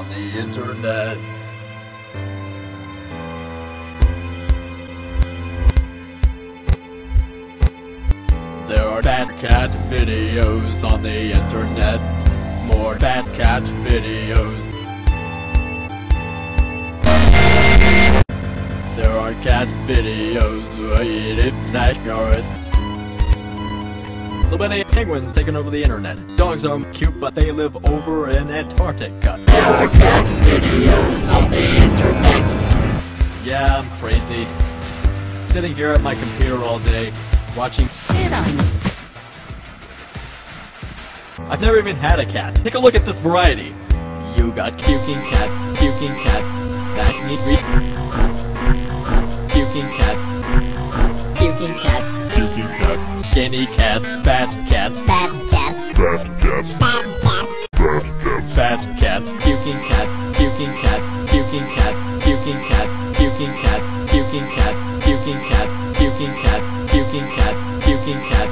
on the internet. There are bad cat videos on the internet. More bad cat videos. There are cat videos waiting that yard. So many penguins taking over the internet. Dogs are cute, but they live over in Antarctica. There are cat videos on the internet. Yeah, I'm crazy. Sitting here at my computer all day, watching. Sit on. I've never even had a cat. Take a look at this variety. You got puking cats, that need puking cats, Puking cat. Puking cat. skinny cats, fat cats, Fat cats. Fat cat. Fat cats. Fat cat. fat cats, puking cats, puking cats, puking cats, puking cats, puking cats, puking cats, puking cats, puking cats, puking cats, puking cats, puking cats.